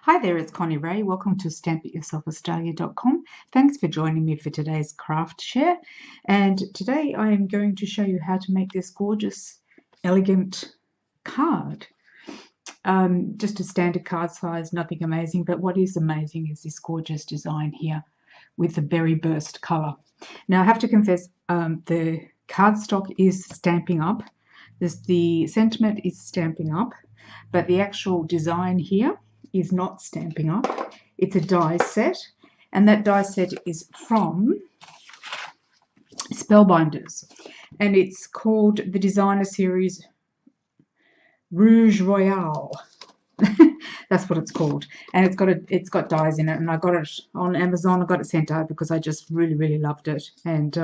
Hi there, it's Connie Rae. Welcome to StampItYourselfAustralia.com. Thanks for joining me for today's craft share. And today I am going to show you how to make this gorgeous, elegant card. Just a standard card size, nothing amazing. But what is amazing is this gorgeous design here with the berry burst colour. Now I have to confess, the cardstock is Stampin' Up. The sentiment is Stampin' Up, but the actual design here is not Stampin' Up. It's a die set, and that die set is from Spellbinders, and it's called the designer series Rouge Royale. That's what it's called, and it's got dies in it, and I got it on Amazon. I got it sent out because I just really loved it, and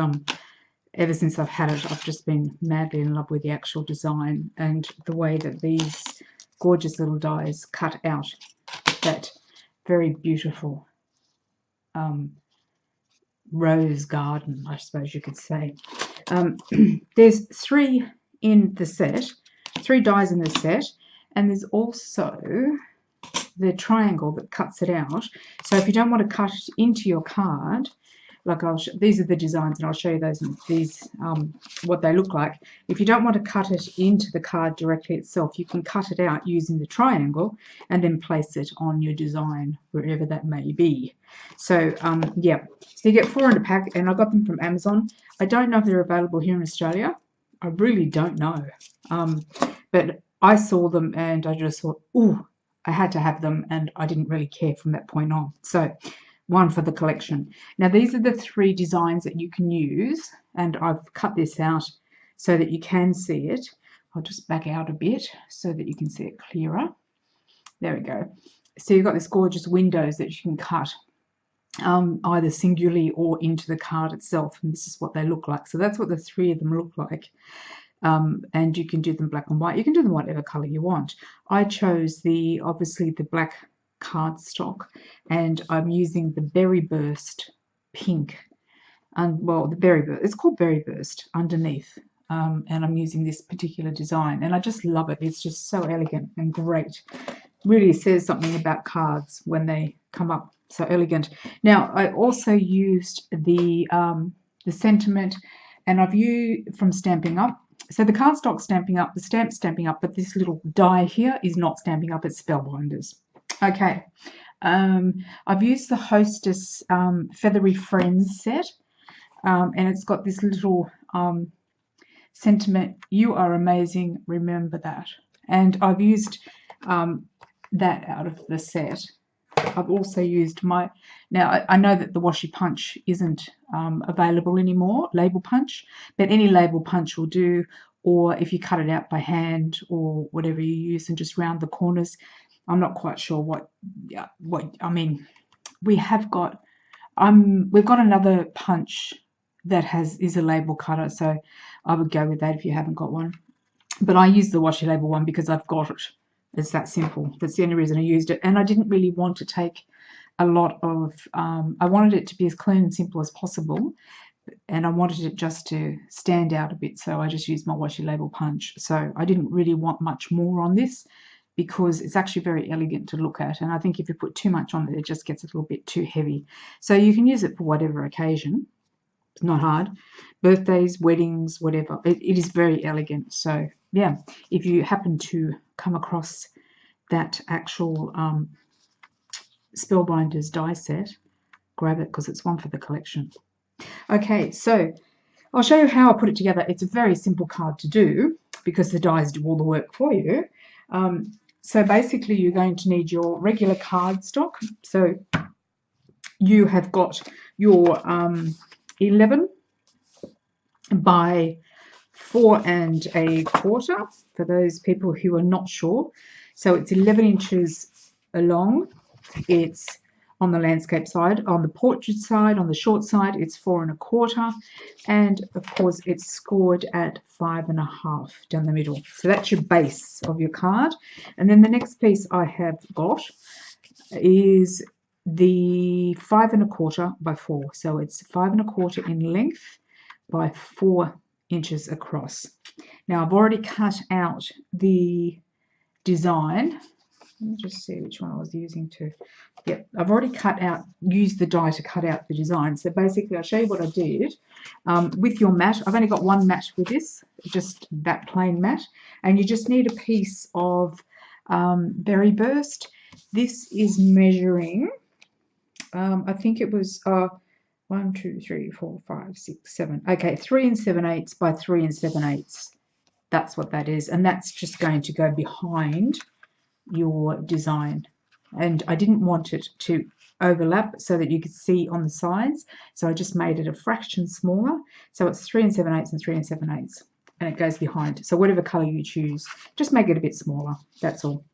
ever since I've had it, I've just been madly in love with the actual design and the way that these gorgeous little dies cut out that very beautiful rose garden, I suppose you could say. There's three in the set, 3 dies in the set, and there's also the triangle that cuts it out. So if you don't want to cut it into your card, like these are the designs, and I'll show you these what they look like. If you don't want to cut it into the card directly itself, you can cut it out using the triangle and then place it on your design wherever that may be. So yeah, so you get 4 in a pack, and I got them from Amazon. I don't know if they're available here in Australia. I really don't know, but I saw them and I just thought, oh, I had to have them, and I didn't really care from that point on. So one for the collection. Now these are the 3 designs that you can use, and I've cut this out so that you can see it. I'll just back out a bit so that you can see it clearer. There we go. So you've got this gorgeous windows that you can cut either singularly or into the card itself, and this is what they look like. So that's what the 3 of them look like. And you can do them black and white. You can do them whatever color you want. I chose obviously the black cardstock, and I'm using the berry burst pink, and well, the berry burst, it's called berry burst underneath, and I'm using this particular design, and I just love it. It's just so elegant and great. Really says something about cards when they come up so elegant. Now I also used the sentiment, and I've used from Stampin' Up. So the cardstock Stampin' Up, the stamp Stampin' Up, but this little die here is not Stampin' Up, it's Spellbinders. Okay, I've used the Hostess Feathery Friends set, and it's got this little sentiment, you are amazing, remember that. And I've used that out of the set. I've also used now I know that the washi punch isn't available anymore, label punch, but any label punch will do, or if you cut it out by hand or whatever you use and just round the corners. I'm not quite sure what I mean. We've got another punch that is a label cutter, so I would go with that if you haven't got one. But I use the washi label one because I've got it. It's that simple. That's the only reason I used it, and I didn't really want to take a lot of. I wanted it to be as clean and simple as possible, and I wanted it just to stand out a bit, so I just used my washi label punch. So I didn't really want much more on this, because it's actually very elegant to look at, and I think if you put too much on it just gets a little bit too heavy. So you can use it for whatever occasion. It's not hard. Birthdays, weddings, whatever. It is very elegant. So yeah, if you happen to come across that actual Spellbinders die set, grab it because it's one for the collection. Okay, so I'll show you how I put it together. It's a very simple card to do because the dies do all the work for you. So basically you're going to need your regular cardstock. So you have got your 11 by 4 1/4 for those people who are not sure. So it's 11 inches long. It's on the landscape side, on the portrait side, on the short side, it's 4 1/4, and of course it's scored at 5 1/2 down the middle. So that's your base of your card. And then the next piece I have got is the 5 1/4 by 4. So it's 5 1/4 in length by 4 inches across. Now I've already cut out the design Let me just see which one I was using to. Yep, I've already used the die to cut out the design. So basically, I'll show you what I did. With your mat, I've only got one mat with this, just that plain mat. And you just need a piece of berry burst. This is measuring, I think it was 1, 2, 3, 4, 5, 6, 7. Okay, 3 7/8 by 3 7/8. That's what that is. And that's just going to go behind your design. And I didn't want it to overlap so that you could see on the sides, so I just made it a fraction smaller, so it's 3 7/8 and 3 7/8, and it goes behind. So whatever color you choose, just make it a bit smaller, that's all.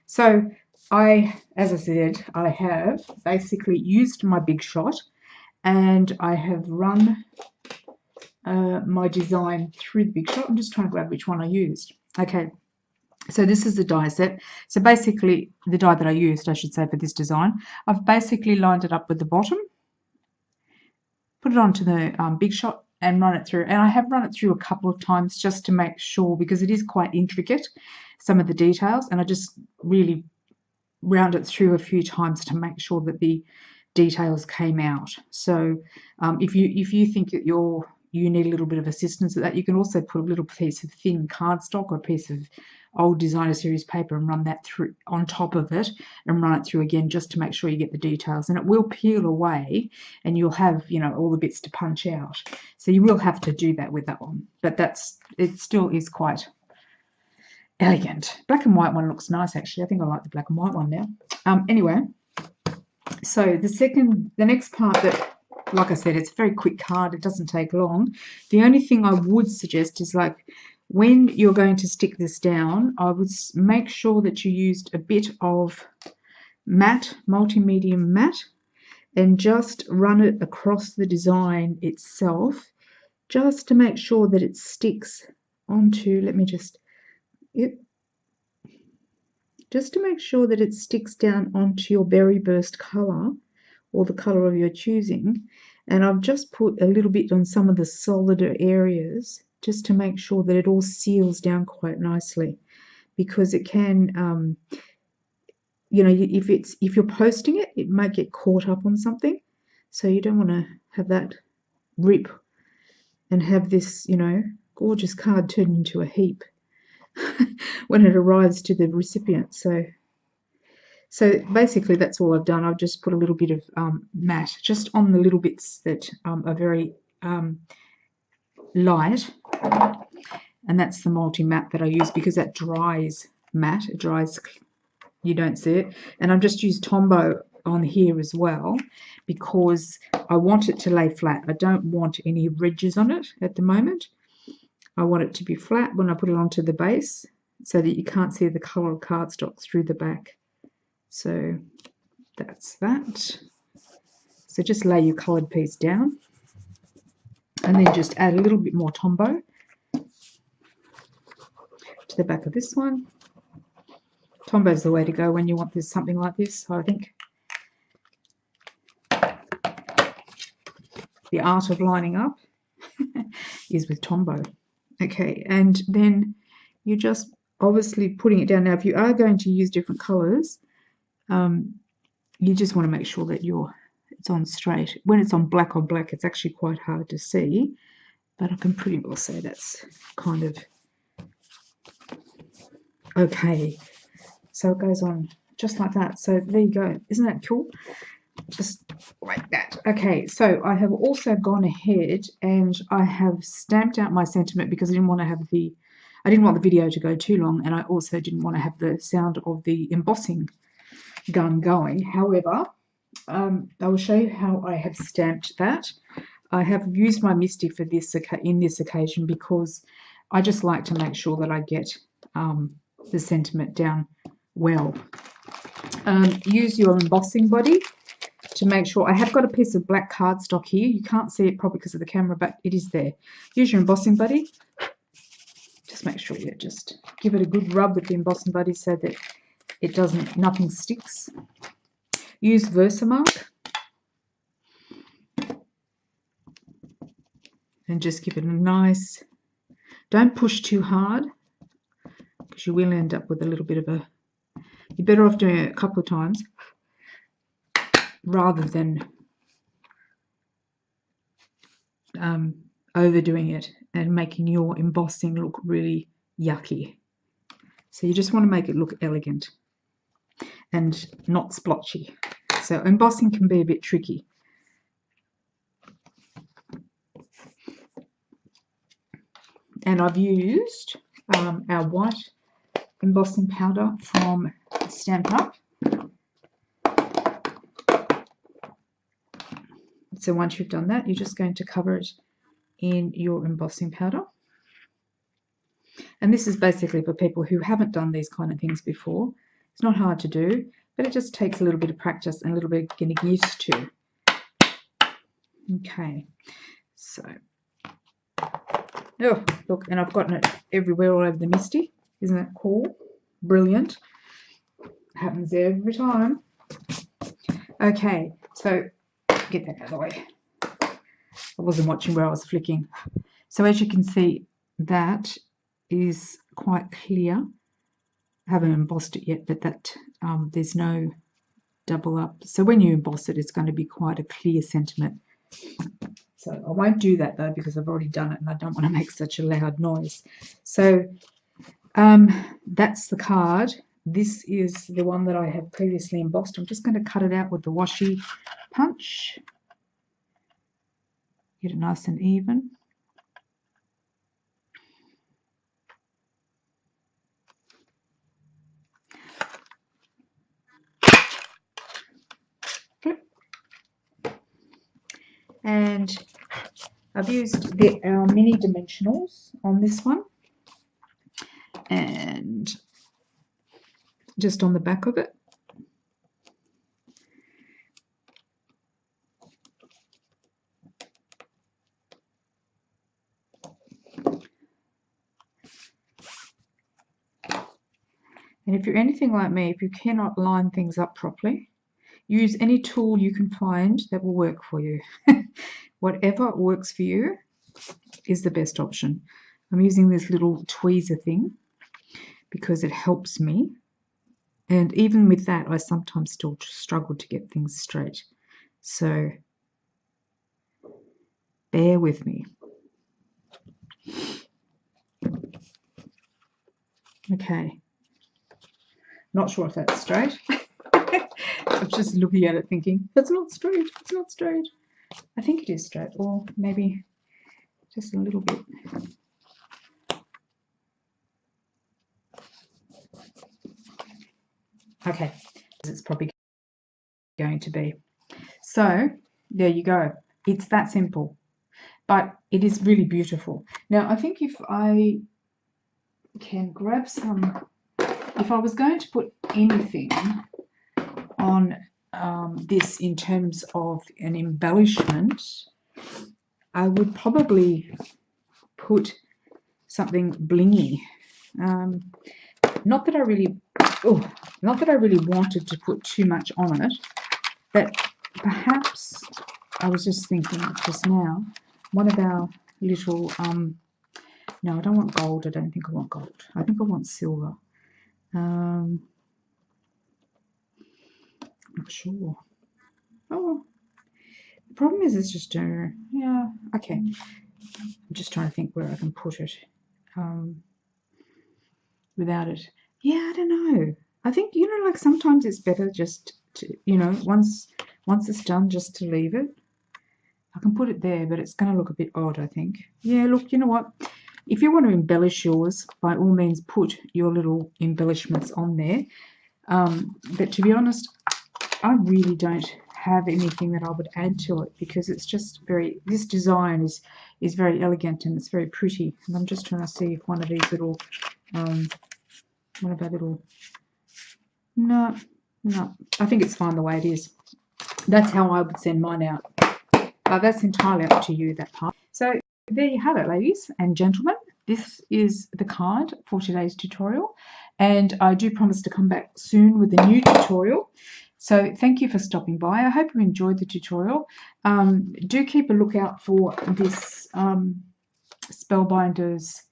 So as I said, I have basically used my Big Shot, and I have run my design through the Big Shot. I'm just trying to grab which one I used. Okay, so this is the die set. So basically, the die that I used, I should say, for this design, I've basically lined it up with the bottom, put it onto the Big Shot and run it through. And I have run it through a couple of times just to make sure, because it is quite intricate, some of the details, and I just really round it through a few times to make sure that the details came out. So if you think that you need a little bit of assistance with that, you can also put a little piece of thin cardstock or a piece of old designer series paper and run that through on top of it and run it through again just to make sure you get the details, and it will peel away and you'll have, you know, all the bits to punch out. So you will have to do that with that one, but it still is quite elegant. Black and white one looks nice, actually. I think I like the black and white one now. Anyway, so the next part that, like I said, it's a very quick card. It doesn't take long. The only thing I would suggest is, like, when you're going to stick this down, I would make sure that you used a bit of matte, multi-medium matte, and just run it across the design itself, just to make sure that it sticks onto, just to make sure that it sticks down onto your berry burst color, or the color of your choosing. And I've just put a little bit on some of the solider areas just to make sure that it all seals down quite nicely, because it can, you know, if you're posting it, it might get caught up on something, so you don't want to have that rip and have this, you know, gorgeous card turn into a heap when it arrives to the recipient. So basically that's all I've done. I've just put a little bit of matte just on the little bits that are very light, and that's the multi-matte that I use, because that dries matte. It dries, you don't see it. And I've just used Tombow on here as well, because I want it to lay flat. I don't want any ridges on it at the moment. I want it to be flat when I put it onto the base, so that you can't see the colour of cardstock through the back. So that's that. So just lay your coloured piece down, and then just add a little bit more Tombow to the back of this one. Tombow is the way to go when you want this, something like this, I think. The art of lining up is with Tombow. Okay, and then you're just obviously putting it down. Now, if you are going to use different colours, you just want to make sure that it's on straight. When it's on black, it's actually quite hard to see, but I can pretty well say that's kind of okay. So it goes on just like that. So there you go. Isn't that cool? Just like that. Okay, so I have also gone ahead and I have stamped out my sentiment, because I didn't want the video to go too long, and I also didn't want to have the sound of the embossing gun going. However, I will show you how I have stamped that. I have used my MISTI for this in this occasion, because I just like to make sure that I get the sentiment down well. Use your embossing body to make sure. I have got a piece of black cardstock here. You can't see it probably because of the camera, but it is there. Use your embossing buddy. Just make sure you just give it a good rub with the embossing buddy so that nothing sticks. Use Versamark and just give it a nice, don't push too hard, because you will end up with a little bit of a You're better off doing it a couple of times rather than overdoing it and making your embossing look really yucky. So you just want to make it look elegant and not splotchy. So embossing can be a bit tricky. And I've used our white embossing powder from Stampin'Up. So once you've done that, you're just going to cover it in your embossing powder. And this is basically for people who haven't done these kind of things before. It's not hard to do, but it just takes a little bit of practice and a little bit of getting used to. Okay, so, oh, look, and I've gotten it everywhere all over the MISTI. Isn't that cool? Brilliant. Happens every time. Okay, so get that out of the way. I wasn't watching where I was flicking. So as you can see, that is quite clear. I haven't embossed it yet, but that there's no double up. So when you emboss it, it's going to be quite a clear sentiment. So I won't do that though, because I've already done it and I don't want to make such a loud noise. So that's the card. This is the one that I have previously embossed. I'm just going to cut it out with the washi punch. Get it nice and even. And I've used our mini dimensionals on this one, and just on the back of it. And if you're anything like me, if you cannot line things up properly, use any tool you can find that will work for you. Whatever works for you is the best option. I'm using this little tweezer thing because it helps me. And even with that, I sometimes still struggle to get things straight. So bear with me. Okay. Not sure if that's straight. I'm just looking at it thinking, that's not straight, it's not straight. I think it is straight, or maybe just a little bit. Okay, it's probably going to be. So there you go. It's that simple, but it is really beautiful. Now I think if I can grab some, if I was going to put anything on this in terms of an embellishment, I would probably put something blingy. Not that I really wanted to put too much on it, but perhaps I was just thinking just now, one of our little no, I don't want gold. I don't think I want gold. I think I want silver. I'm not sure. Oh, the problem is it's just yeah, okay. I'm just trying to think where I can put it without it. Yeah, I don't know. I think, you know, like sometimes it's better just to, you know, once it's done, just to leave it. I can put it there, but it's going to look a bit odd, I think. Yeah, look, you know what? If you want to embellish yours, by all means put your little embellishments on there. But to be honest, I really don't have anything that I would add to it, because it's just very, this design is very elegant and it's very pretty. And I'm just trying to see if one of these little, one of our little, no, I think it's fine the way it is. That's how I would send mine out. That's entirely up to you, that part. So there you have it, ladies and gentlemen. This is the card for today's tutorial, and I do promise to come back soon with a new tutorial. So thank you for stopping by. I hope you enjoyed the tutorial. Do keep a lookout for this Spellbinders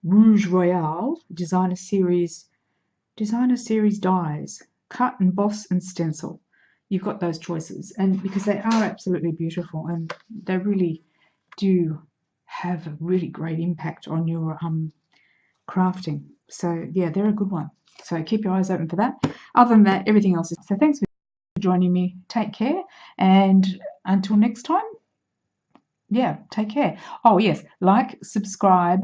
Rouge Royale Designer Series Designer Series dies, cut, emboss and stencil. You've got those choices, and because they are absolutely beautiful and they really do have a really great impact on your crafting. So yeah, they're a good one. So keep your eyes open for that. Other than that, everything else is. So thanks for joining me. Take care, and until next time, yeah, take care. Oh yes, like, subscribe,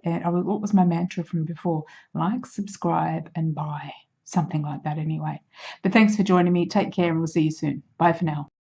and what was my mantra from before? Like, subscribe, and buy. Something like that anyway. But thanks for joining me. Take care, and we'll see you soon. Bye for now.